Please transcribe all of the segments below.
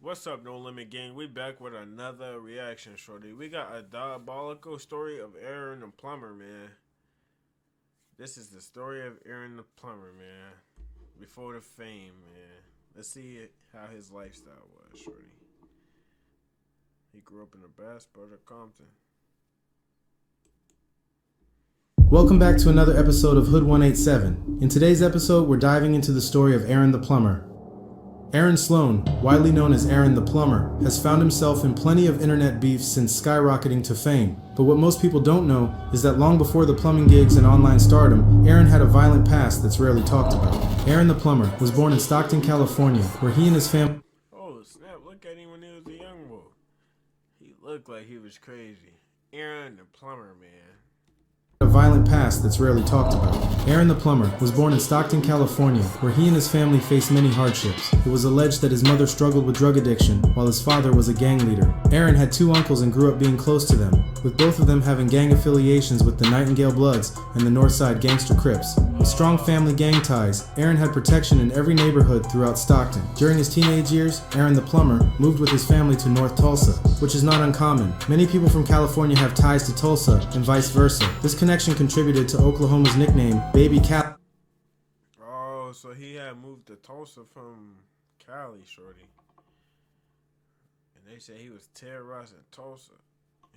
What's up, No Limit Gang? We back with another reaction, shorty. We got a diabolical story of Aaron the Plumber, man. This is the story of Aaron the Plumber, man. Before the fame, man. Let's see how his lifestyle was, shorty. He grew up in the Bass part of Compton. Welcome back to another episode of Hood 187. In today's episode, we're diving into the story of Aaron the Plumber. Aaron Sloan, widely known as Aaron the Plumber, has found himself in plenty of internet beef since skyrocketing to fame. But what most people don't know is that long before the plumbing gigs and online stardom, Aaron had a violent past that's rarely talked about. Aaron the Plumber was born in Stockton, California, where he and his family... Oh snap, look at him when he was a young boy. He looked like he was crazy. Aaron the Plumber, man. A violent past that's rarely talked about. Aaron the Plumber was born in Stockton, California, where he and his family faced many hardships. It was alleged that his mother struggled with drug addiction, while his father was a gang leader. Aaron had two uncles and grew up being close to them, with both of them having gang affiliations with the Nightingale Bloods and the Northside Gangster Crips. With strong family gang ties, Aaron had protection in every neighborhood throughout Stockton. During his teenage years, Aaron the Plumber moved with his family to North Tulsa, which is not uncommon. Many people from California have ties to Tulsa, and vice versa. This connection contributed to Oklahoma's nickname, Baby Cal. Oh, so he had moved to Tulsa from Cali, shorty. And they say he was terrorizing Tulsa.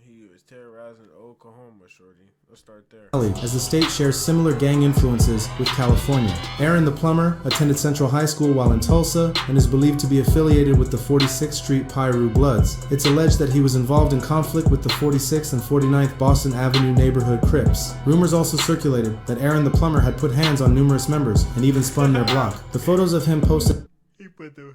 He was terrorizing Oklahoma, shorty. Let's start there. As the state shares similar gang influences with California. Aaron the Plumber attended Central High School while in Tulsa and is believed to be affiliated with the 46th Street Piru Bloods. It's alleged that he was involved in conflict with the 46th and 49th Boston Avenue neighborhood Crips. Rumors also circulated that Aaron the Plumber had put hands on numerous members and even spun their block. The photos of him posted... He put the...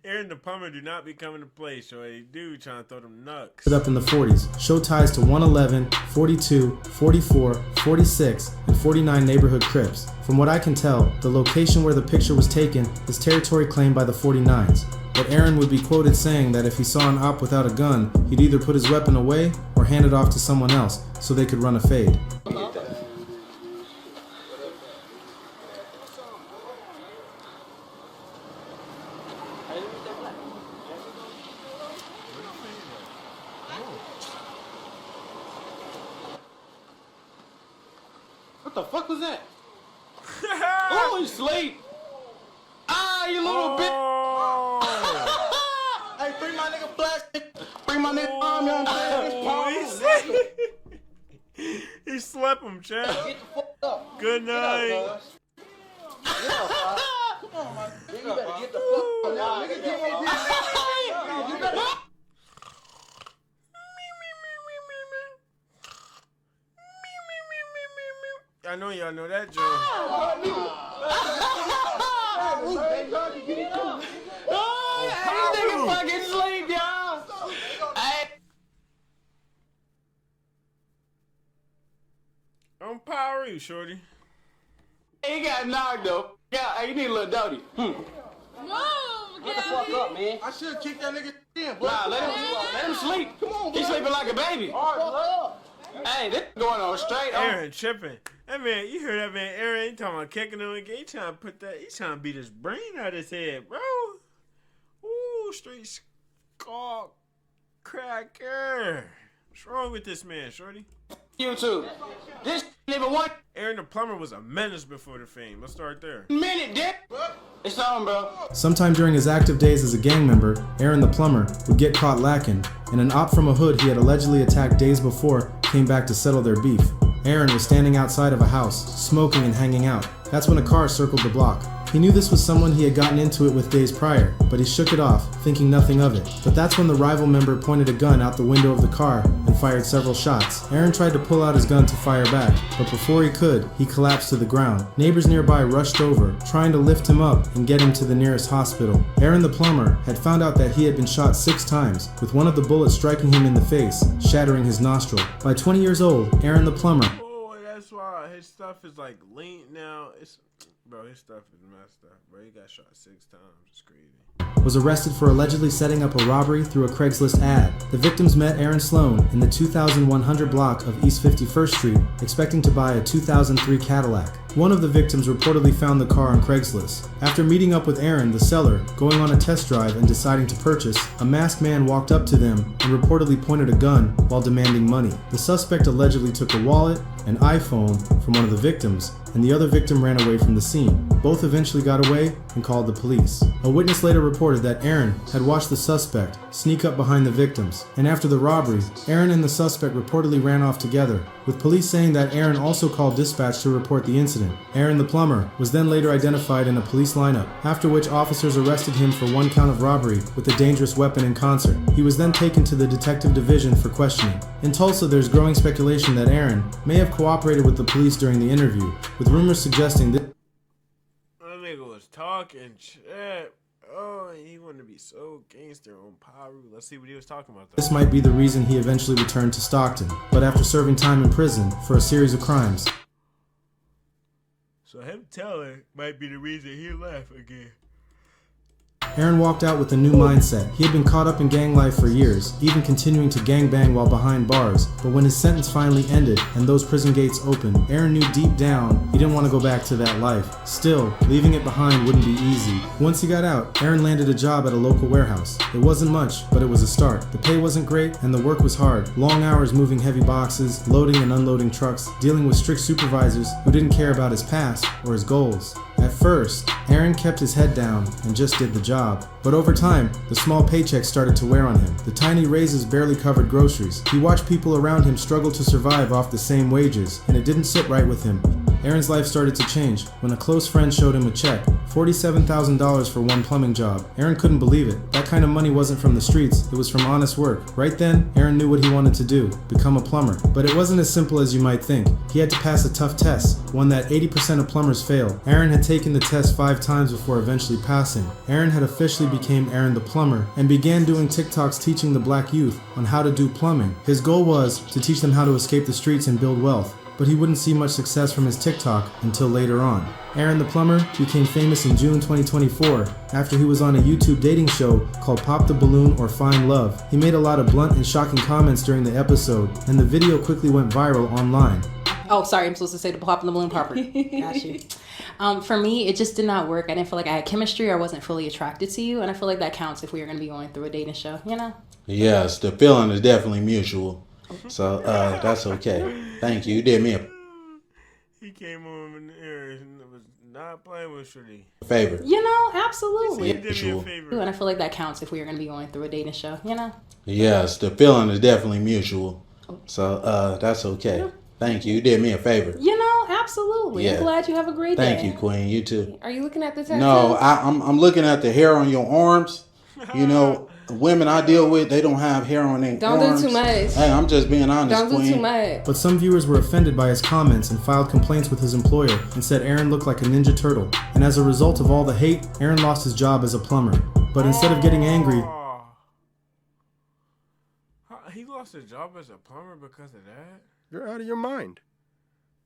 Aaron the Plumber do not be coming to play, so they do trying to throw them nuts. Up in the 40s, show ties to 111, 42, 44, 46, and 49 neighborhood Crips. From what I can tell, the location where the picture was taken is territory claimed by the 49s. But Aaron would be quoted saying that if he saw an op without a gun, he'd either put his weapon away or hand it off to someone else so they could run a fade. What the fuck was that? Oh, he's asleep. Ah, you little bitch. Hey, bring my nigga plastic. Bring my nigga arm, you know what I'm saying? He slept him, Chad. Get the fuck up. Good night. Get up, come on, man. You better get the fuck up. Now, nigga, get me. You better. I know y'all know that joke. Oh, this nigga fucking sleep, y'all. Hey. I'm power you, shorty. He got knocked up. Yeah, hey, you need a little doty. Move, What the fuck up, man? I should kick that nigga in, boy. Nah, let him sleep. Come on, He's sleeping like a baby. Hey, this going on straight on. Aaron tripping. That man, you heard that man, Aaron, he talking about kicking him again. He trying to put that, he trying to beat his brain out of his head, bro. Ooh, straight skull cracker. What's wrong with this man, shorty? YouTube. This nigga 1 Aaron the Plumber was a menace before the fame. Let's start there. minute, dick. It's on, bro. Sometime during his active days as a gang member, Aaron the Plumber would get caught lacking, and an op from a hood he had allegedly attacked days before came back to settle their beef. Aaron was standing outside of a house, smoking and hanging out. That's when a car circled the block. He knew this was someone he had gotten into it with days prior, but he shook it off, thinking nothing of it. But that's when the rival member pointed a gun out the window of the car and fired several shots. Aaron tried to pull out his gun to fire back, but before he could, he collapsed to the ground. Neighbors nearby rushed over, trying to lift him up and get him to the nearest hospital. Aaron the Plumber had found out that he had been shot 6 times, with one of the bullets striking him in the face, shattering his nostril. By 20 years old, Aaron the Plumber... Oh, that's why his stuff is like lean now. Bro, his stuff is messed up. Bro, he got shot 6 times. It's crazy. Was arrested for allegedly setting up a robbery through a Craigslist ad. The victims met Aaron Sloan in the 2100 block of East 51st Street, expecting to buy a 2003 Cadillac. One of the victims reportedly found the car on Craigslist. After meeting up with Aaron, the seller, going on a test drive and deciding to purchase, a masked man walked up to them and reportedly pointed a gun while demanding money. The suspect allegedly took a wallet, an iPhone from one of the victims, and the other victim ran away from the scene. Both eventually got away and called the police. A witness later reported that Aaron had watched the suspect sneak up behind the victims, and after the robbery, Aaron and the suspect reportedly ran off together, with police saying that Aaron also called dispatch to report the incident. Aaron the plumber was then later identified in a police lineup, after which officers arrested him for 1 count of robbery with a dangerous weapon in concert. He was then taken to the detective division for questioning. In Tulsa, there's growing speculation that Aaron may have cooperated with the police during the interview, with rumors suggesting that That nigga was talking shit. Oh, he wanted to be so gangster on Paru. Let's see what he was talking about, though. this might be the reason he eventually returned to Stockton, but after serving time in prison for a series of crimes. So him telling might be the reason he left again. Aaron walked out with a new mindset. He had been caught up in gang life for years, even continuing to gangbang while behind bars. But when his sentence finally ended and those prison gates opened, Aaron knew deep down he didn't want to go back to that life. Still, leaving it behind wouldn't be easy. Once he got out, Aaron landed a job at a local warehouse. It wasn't much, but it was a start. The pay wasn't great and the work was hard. Long hours moving heavy boxes, loading and unloading trucks, dealing with strict supervisors who didn't care about his past or his goals. At first, Aaron kept his head down and just did the job. But over time, the small paychecks started to wear on him. The tiny raises barely covered groceries. He watched people around him struggle to survive off the same wages, and it didn't sit right with him. Aaron's life started to change when a close friend showed him a check, $47,000 for one plumbing job. Aaron couldn't believe it. That kind of money wasn't from the streets, it was from honest work. Right then, Aaron knew what he wanted to do, become a plumber. But it wasn't as simple as you might think. He had to pass a tough test, one that 80% of plumbers fail. Aaron had taken the test 5 times before eventually passing. Aaron had officially became Aaron the Plumber and began doing TikToks teaching the black youth on how to do plumbing. His goal was to teach them how to escape the streets and build wealth. But he wouldn't see much success from his TikTok until later on. Aaron the Plumber became famous in June 2024 after he was on a YouTube dating show called Pop the Balloon or Find Love. He made a lot of blunt and shocking comments during the episode, and the video quickly went viral online. Oh, sorry, I'm supposed to say the pop in the balloon part. Got you. For me, it just did not work. I didn't feel like I had chemistry or wasn't fully attracted to you, and I feel like that counts if we were going to be going through a dating show, you know? Yes, the feeling is definitely mutual. So that's okay. Thank you. You did me a He came on in there and was not playing with Shorty. favor. You know, absolutely. He did me a favor. And I feel like that counts if we were going to be going through a dating show, you know? Yes, the feeling is definitely mutual. So that's okay. Thank you. You did me a favor. You know, absolutely. Yeah. I'm glad you have a great day. Thank you, Queen. You too. Are you looking at the tattoo? No, I'm looking at the hair on your arms. You know, women I deal with, they don't have hair on their arms. Don't do too much. Hey, I'm just being honest, Don't do Queen. too much. But some viewers were offended by his comments and filed complaints with his employer and said Aaron looked like a Ninja Turtle. And as a result of all the hate, Aaron lost his job as a plumber. But instead of getting angry, He lost his job as a plumber because of that? You're out of your mind.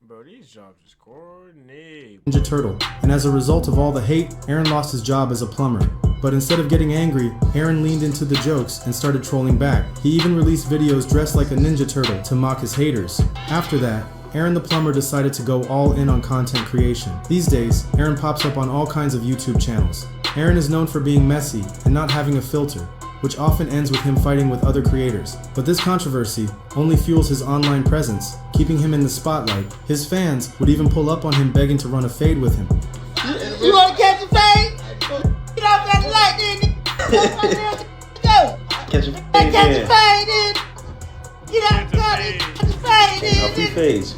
Bro, these jobs is corny. Ninja Turtle. And as a result of all the hate, Aaron lost his job as a plumber. But instead of getting angry, Aaron leaned into the jokes and started trolling back. He even released videos dressed like a Ninja Turtle to mock his haters. After that, Aaron the Plumber decided to go all in on content creation. These days, Aaron pops up on all kinds of YouTube channels. Aaron is known for being messy and not having a filter, which often ends with him fighting with other creators. But this controversy only fuels his online presence, keeping him in the spotlight. His fans would even pull up on him begging to run a fade with him. You want to catch a fade? Get off that light, then. Go. Catch a Catch a fade, fade, then. Get out, catch a fade, yeah. Free then. fades.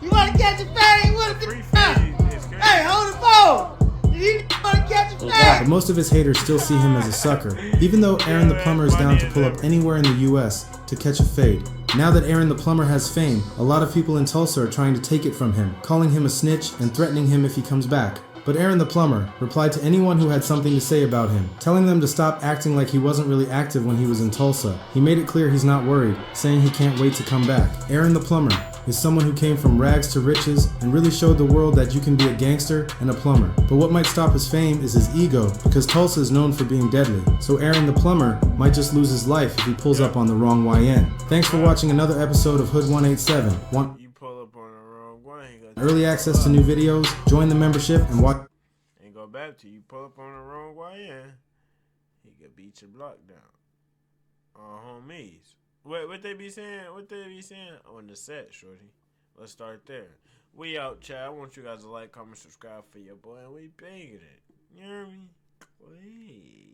You want to catch a fade? What a Free ah. feed is crazy. Hey, hold the phone. You want to catch a But fade? most of his haters still see him as a sucker, even though Aaron the Plumber is down to pull up anywhere in the US to catch a fade. Now that Aaron the Plumber has fame, a lot of people in Tulsa are trying to take it from him, calling him a snitch and threatening him if he comes back. But Aaron the Plumber replied to anyone who had something to say about him, telling them to stop acting like he wasn't really active when he was in Tulsa. He made it clear he's not worried, saying he can't wait to come back. Aaron the Plumber is someone who came from rags to riches and really showed the world that you can be a gangster and a plumber. But what might stop his fame is his ego, because Tulsa is known for being deadly. So Aaron the Plumber might just lose his life if he pulls up on the wrong YN. Thanks for watching another episode of Hood 187. You pull up on the wrong one, he gonna Early access to new videos, join the membership, and watch. and go back to you. Pull up on the wrong YN, he could beat your block down. Homies. What they be saying? What they be saying on the set, shorty? Let's start there. We out, chat. I want you guys to like, comment, subscribe for your boy, and we banging it. You hear me? Please.